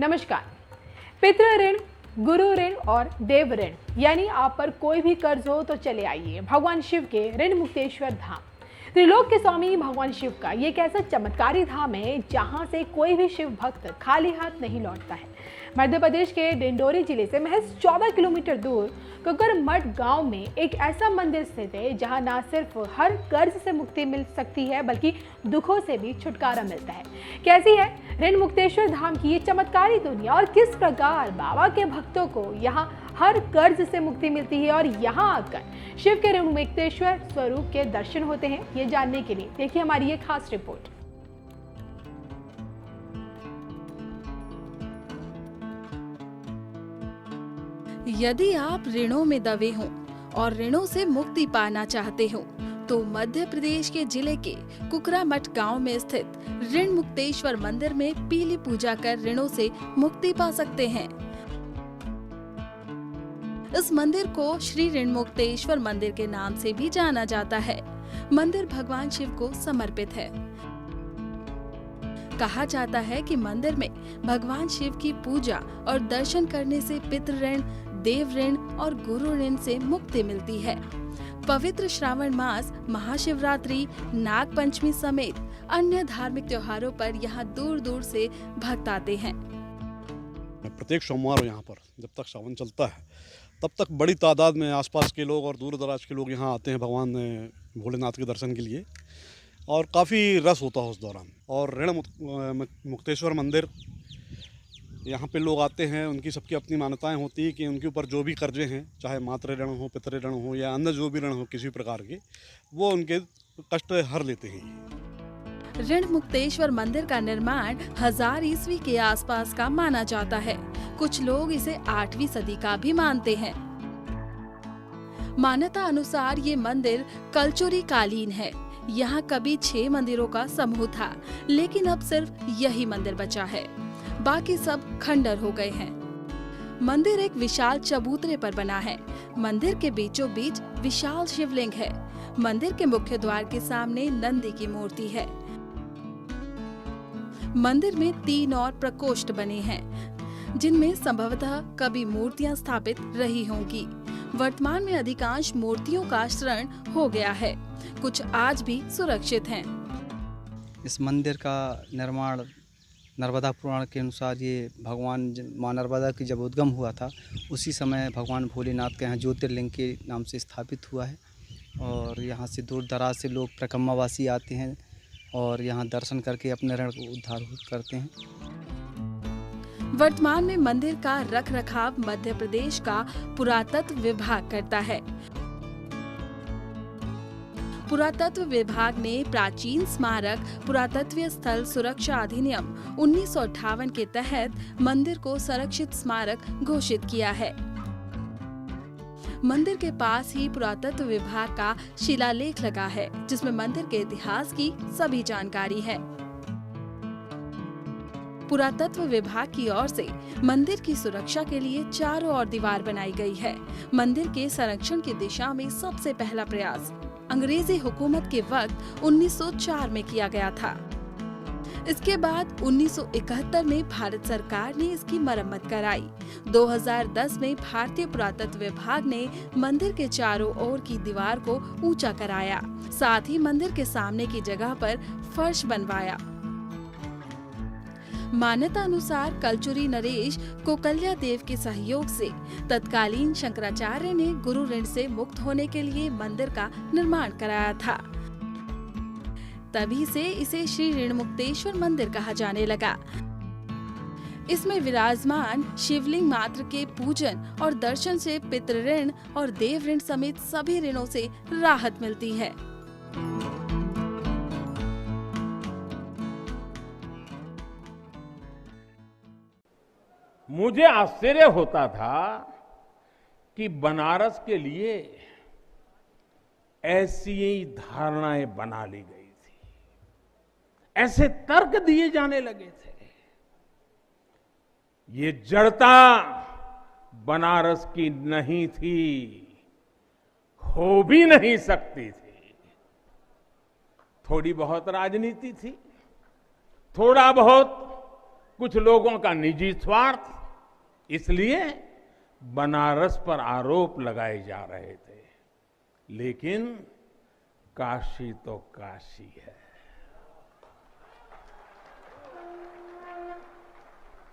नमस्कार। पितृ ऋण, गुरु ऋण और देव ऋण यानी आप पर कोई भी कर्ज हो तो चले आइए भगवान शिव के ऋण मुक्तेश्वर धाम। त्रिलोक के स्वामी भगवान शिव का ये एक ऐसा चमत्कारी धाम है जहां से कोई भी शिव भक्त खाली हाथ नहीं लौटता है। मध्य प्रदेश के डिंडोरी जिले से महज 14 किलोमीटर दूर कुकरमठ गांव में एक ऐसा मंदिर स्थित है जहां न सिर्फ हर कर्ज से मुक्ति मिल सकती है बल्कि दुखों से भी छुटकारा मिलता है। कैसी है ऋण मुक्तेश्वर धाम की ये चमत्कारी दुनिया और किस प्रकार बाबा के भक्तों को यहाँ हर कर्ज से मुक्ति मिलती है और यहाँ आकर शिव के ऋण मुक्तेश्वर स्वरूप के दर्शन होते हैं, ये जानने के लिए देखिए हमारी ये खास रिपोर्ट। यदि आप ऋणों में दबे हों और ऋणों से मुक्ति पाना चाहते हो तो मध्य प्रदेश के जिले के कुकरामठ गांव में स्थित ऋण मुक्तेश्वर मंदिर में पीली पूजा कर ऋणों से मुक्ति पा सकते हैं। इस मंदिर को श्री ऋण मुक्तेश्वर मंदिर के नाम से भी जाना जाता है। मंदिर भगवान शिव को समर्पित है। कहा जाता है कि मंदिर में भगवान शिव की पूजा और दर्शन करने से पितृ ऋण, देव ऋण और गुरु ऋण से मुक्ति मिलती है। पवित्र श्रावण मास, महाशिवरात्रि, नाग पंचमी समेत अन्य धार्मिक त्योहारों पर यहाँ दूर दूर से भक्त आते हैं। प्रत्येक सोमवार यहाँ पर जब तक सावन चलता है तब तक बड़ी तादाद में आसपास के लोग और दूर दराज के लोग यहाँ आते हैं भगवान भोलेनाथ के दर्शन के लिए और काफ़ी रस होता है उस दौरान। और ऋण मुक्तेश्वर मंदिर यहाँ पे लोग आते हैं, उनकी सबकी अपनी मान्यताएं होती है कि उनके ऊपर जो भी कर्जे हैं, चाहे मातृ ऋण हो, पितृ ऋण हो या अन्य जो भी ऋण हो किसी प्रकार के, वो उनके कष्ट हर लेते हैं। ऋण मुक्तेश्वर मंदिर का निर्माण 1000 ईस्वी के आसपास का माना जाता है। कुछ लोग इसे 8वीं सदी का भी मानते हैं। मान्यता अनुसार ये मंदिर कलचुरी कालीन है। यहाँ कभी 6 मंदिरों का समूह था, लेकिन अब सिर्फ यही मंदिर बचा है, बाकी सब खंडर हो गए हैं। मंदिर एक विशाल चबूतरे पर बना है। मंदिर के बीचों बीच विशाल शिवलिंग है। मंदिर के मुख्य द्वार के सामने नंदी की मूर्ति है। मंदिर में 3 और प्रकोष्ठ बने हैं, जिनमें संभवतः कभी मूर्तियां स्थापित रही होंगी। वर्तमान में अधिकांश मूर्तियों का शरण हो गया है, कुछ आज भी सुरक्षित हैं। इस मंदिर का निर्माण नर्मदा पुराण के अनुसार ये भगवान माँ नर्मदा की जब उद्गम हुआ था उसी समय भगवान भोलेनाथ के यहाँ ज्योतिर्लिंग के नाम से स्थापित हुआ है। और यहाँ से दूर दराज से लोग परिक्रमावासी आते हैं और यहाँ दर्शन करके अपने ऋण को उद्धार करते हैं। वर्तमान में मंदिर का रखरखाव मध्य प्रदेश का पुरातत्व विभाग करता है। पुरातत्व विभाग ने प्राचीन स्मारक पुरातत्वीय स्थल सुरक्षा अधिनियम 1958 के तहत मंदिर को संरक्षित स्मारक घोषित किया है। मंदिर के पास ही पुरातत्व विभाग का शिलालेख लगा है, जिसमें मंदिर के इतिहास की सभी जानकारी है। पुरातत्व विभाग की ओर से मंदिर की सुरक्षा के लिए चारों ओर दीवार बनाई गई है। मंदिर के संरक्षण की दिशा में सबसे पहला प्रयास अंग्रेजी हुकूमत के वक्त 1904 में किया गया था। इसके बाद 1971 में भारत सरकार ने इसकी मरम्मत कराई। 2010 में भारतीय पुरातत्व विभाग ने मंदिर के चारों ओर की दीवार को ऊंचा कराया, साथ ही मंदिर के सामने की जगह पर फर्श बनवाया। मान्यता अनुसार कलचुरी नरेश कोकल्या देव के सहयोग से तत्कालीन शंकराचार्य ने गुरु ऋण से मुक्त होने के लिए मंदिर का निर्माण कराया था। तभी से इसे श्री ऋण मुक्तेश्वर मंदिर कहा जाने लगा। इसमें विराजमान शिवलिंग मात्र के पूजन और दर्शन से पितृ ऋण और देव ऋण समेत सभी ऋणों से राहत मिलती है। मुझे आश्चर्य होता था कि बनारस के लिए ऐसी ही धारणाएं बना ली गई थी, ऐसे तर्क दिए जाने लगे थे। ये जड़ता बनारस की नहीं थी, हो भी नहीं सकती थी। थोड़ी बहुत राजनीति थी, थोड़ा बहुत कुछ लोगों का निजी स्वार्थ, इसलिए बनारस पर आरोप लगाए जा रहे थे। लेकिन काशी तो काशी है।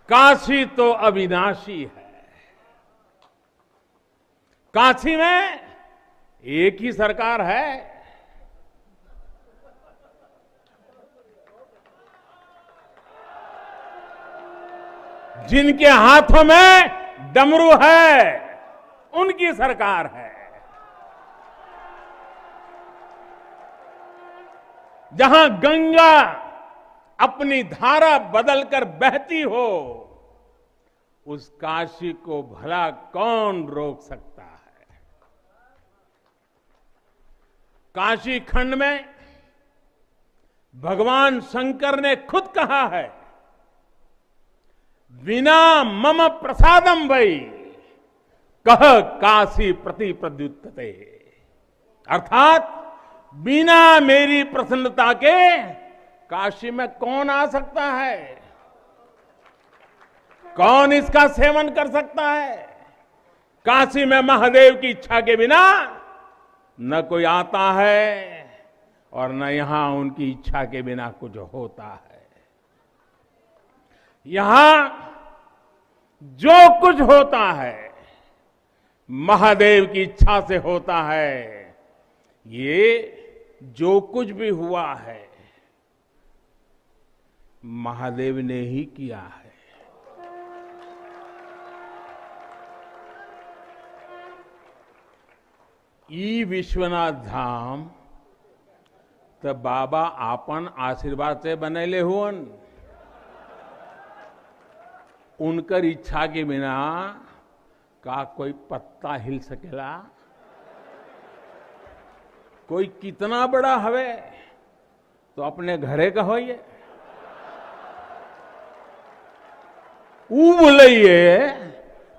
काशी तो अविनाशी है। काशी में एक ही सरकार है। जिनके हाथों में डमरू है, उनकी सरकार है। जहां गंगा अपनी धारा बदलकर बहती हो, उस काशी को भला कौन रोक सकता है। काशी खंड में भगवान शंकर ने खुद कहा है, विना मम प्रसादम वै कह काशी प्रति प्रद्युत्ते, अर्थात बिना मेरी प्रसन्नता के काशी में कौन आ सकता है, कौन इसका सेवन कर सकता है। काशी में महादेव की इच्छा के बिना न कोई आता है और न यहां उनकी इच्छा के बिना कुछ होता है। यहां जो कुछ होता है महादेव की इच्छा से होता है। ये जो कुछ भी हुआ है महादेव ने ही किया है। ई विश्वनाथ धाम तो बाबा आपन आशीर्वाद से बनैले हुअन। उनकर इच्छा के बिना का कोई पत्ता हिल सकेला। कोई कितना बड़ा हवे तो अपने घरे का होइए, ऊ बोलिए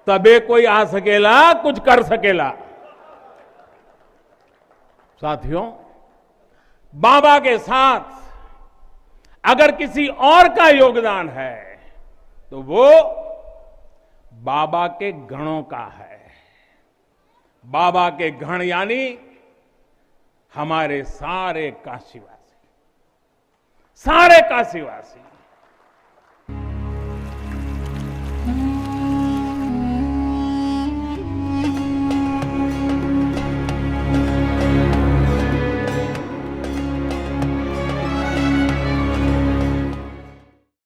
तबे कोई आ सकेला, कुछ कर सकेला। साथियों, बाबा के साथ अगर किसी और का योगदान है तो वो बाबा के गणों का है। बाबा के गण यानी हमारे सारे काशीवासी, सारे काशीवासी